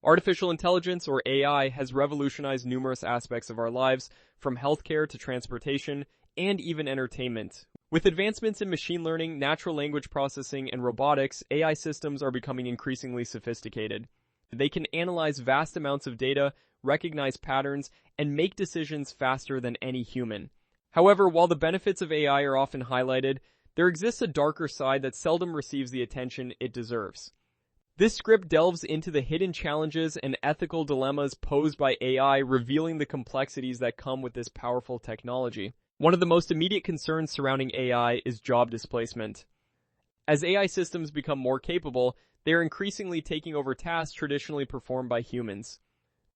Artificial intelligence, or AI, has revolutionized numerous aspects of our lives, from healthcare to transportation, and even entertainment. With advancements in machine learning, natural language processing, and robotics, AI systems are becoming increasingly sophisticated. They can analyze vast amounts of data, recognize patterns, and make decisions faster than any human. However, while the benefits of AI are often highlighted, there exists a darker side that seldom receives the attention it deserves. This script delves into the hidden challenges and ethical dilemmas posed by AI, revealing the complexities that come with this powerful technology. One of the most immediate concerns surrounding AI is job displacement. As AI systems become more capable, they are increasingly taking over tasks traditionally performed by humans.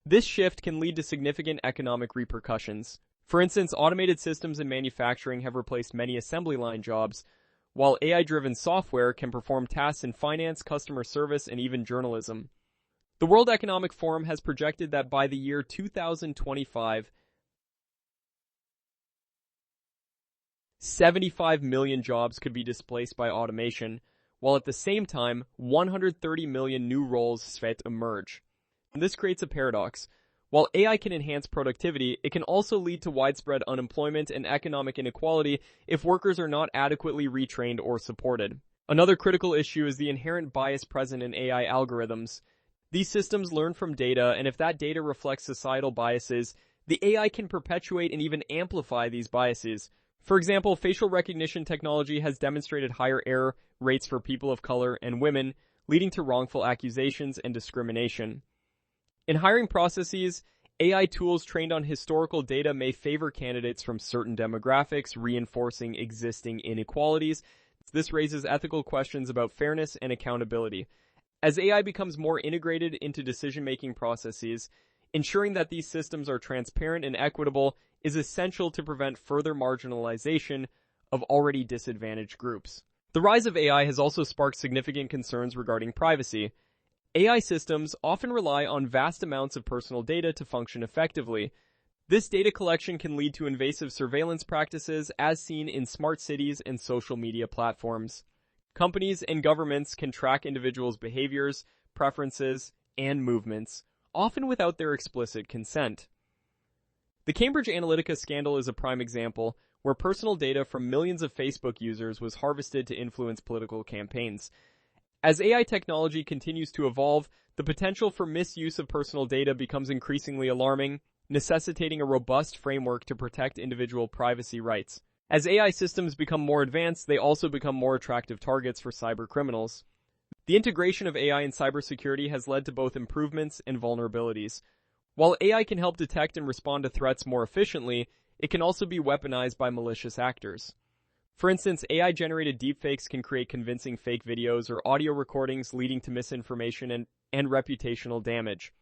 This shift can lead to significant economic repercussions. For instance, automated systems in manufacturing have replaced many assembly line jobs, while AI-driven software can perform tasks in finance, customer service, and even journalism. The World Economic Forum has projected that by the year 2025, 75 million jobs could be displaced by automation, while at the same time, 130 million new roles set emerge. And this creates a paradox. While AI can enhance productivity, it can also lead to widespread unemployment and economic inequality if workers are not adequately retrained or supported. Another critical issue is the inherent bias present in AI algorithms. These systems learn from data, and if that data reflects societal biases, the AI can perpetuate and even amplify these biases. For example, facial recognition technology has demonstrated higher error rates for people of color and women, leading to wrongful accusations and discrimination. In hiring processes, AI tools trained on historical data may favor candidates from certain demographics, reinforcing existing inequalities. This raises ethical questions about fairness and accountability. As AI becomes more integrated into decision-making processes, ensuring that these systems are transparent and equitable is essential to prevent further marginalization of already disadvantaged groups. The rise of AI has also sparked significant concerns regarding privacy. AI systems often rely on vast amounts of personal data to function effectively. This data collection can lead to invasive surveillance practices as seen in smart cities and social media platforms. Companies and governments can track individuals' behaviors, preferences, and movements, often without their explicit consent. The Cambridge Analytica scandal is a prime example, where personal data from millions of Facebook users was harvested to influence political campaigns. As AI technology continues to evolve, the potential for misuse of personal data becomes increasingly alarming, necessitating a robust framework to protect individual privacy rights. As AI systems become more advanced, they also become more attractive targets for cybercriminals. The integration of AI in cybersecurity has led to both improvements and vulnerabilities. While AI can help detect and respond to threats more efficiently, it can also be weaponized by malicious actors. For instance, AI-generated deepfakes can create convincing fake videos or audio recordings, leading to misinformation and reputational damage.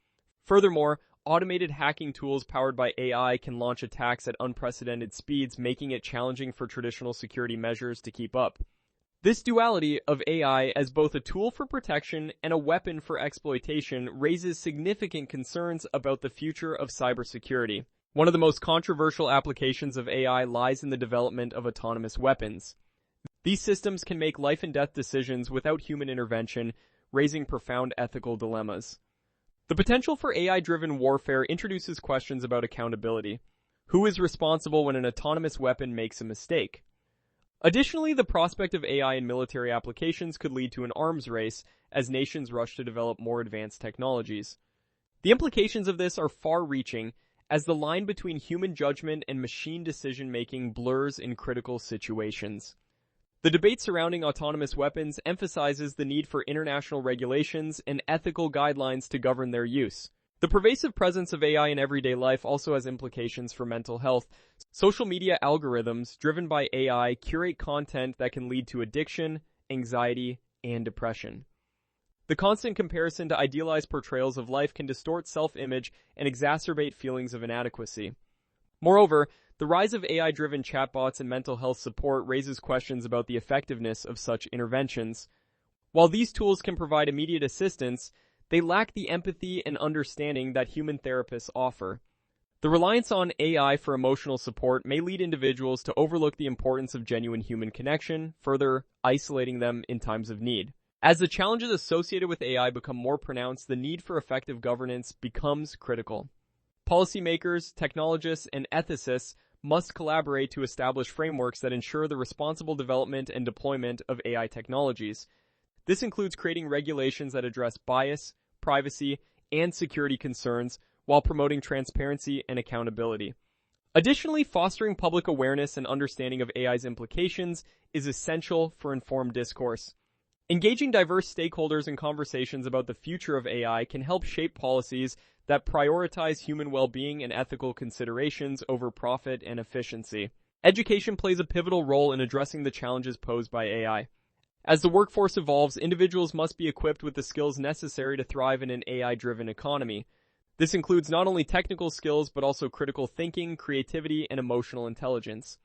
Furthermore, automated hacking tools powered by AI can launch attacks at unprecedented speeds, making it challenging for traditional security measures to keep up. This duality of AI as both a tool for protection and a weapon for exploitation raises significant concerns about the future of cybersecurity. One of the most controversial applications of AI lies in the development of autonomous weapons. These systems can make life and death decisions without human intervention, raising profound ethical dilemmas. The potential for AI-driven warfare introduces questions about accountability. Who is responsible when an autonomous weapon makes a mistake? Additionally, the prospect of AI in military applications could lead to an arms race as nations rush to develop more advanced technologies. The implications of this are far-reaching, as the line between human judgment and machine decision-making blurs in critical situations. The debate surrounding autonomous weapons emphasizes the need for international regulations and ethical guidelines to govern their use. The pervasive presence of AI in everyday life also has implications for mental health. Social media algorithms driven by AI curate content that can lead to addiction, anxiety, and depression. The constant comparison to idealized portrayals of life can distort self-image and exacerbate feelings of inadequacy. Moreover, the rise of AI-driven chatbots and mental health support raises questions about the effectiveness of such interventions. While these tools can provide immediate assistance, they lack the empathy and understanding that human therapists offer. The reliance on AI for emotional support may lead individuals to overlook the importance of genuine human connection, further isolating them in times of need. As the challenges associated with AI become more pronounced, the need for effective governance becomes critical. Policymakers, technologists, and ethicists must collaborate to establish frameworks that ensure the responsible development and deployment of AI technologies. This includes creating regulations that address bias, privacy, and security concerns while promoting transparency and accountability. Additionally, fostering public awareness and understanding of AI's implications is essential for informed discourse. Engaging diverse stakeholders in conversations about the future of AI can help shape policies that prioritize human well-being and ethical considerations over profit and efficiency. Education plays a pivotal role in addressing the challenges posed by AI. As the workforce evolves, individuals must be equipped with the skills necessary to thrive in an AI-driven economy. This includes not only technical skills, but also critical thinking, creativity, and emotional intelligence.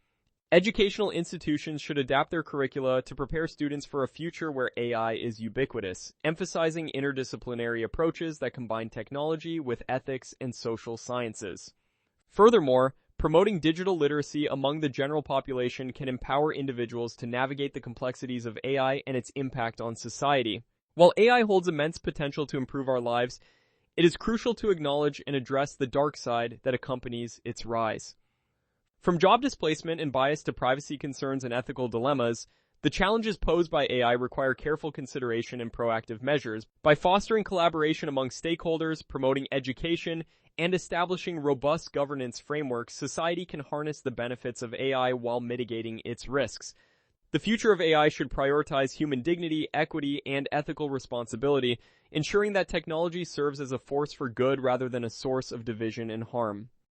Educational institutions should adapt their curricula to prepare students for a future where AI is ubiquitous, emphasizing interdisciplinary approaches that combine technology with ethics and social sciences. Furthermore, promoting digital literacy among the general population can empower individuals to navigate the complexities of AI and its impact on society. While AI holds immense potential to improve our lives, it is crucial to acknowledge and address the dark side that accompanies its rise. From job displacement and bias to privacy concerns and ethical dilemmas, the challenges posed by AI require careful consideration and proactive measures. By fostering collaboration among stakeholders, promoting education, and establishing robust governance frameworks, society can harness the benefits of AI while mitigating its risks. The future of AI should prioritize human dignity, equity, and ethical responsibility, ensuring that technology serves as a force for good rather than a source of division and harm.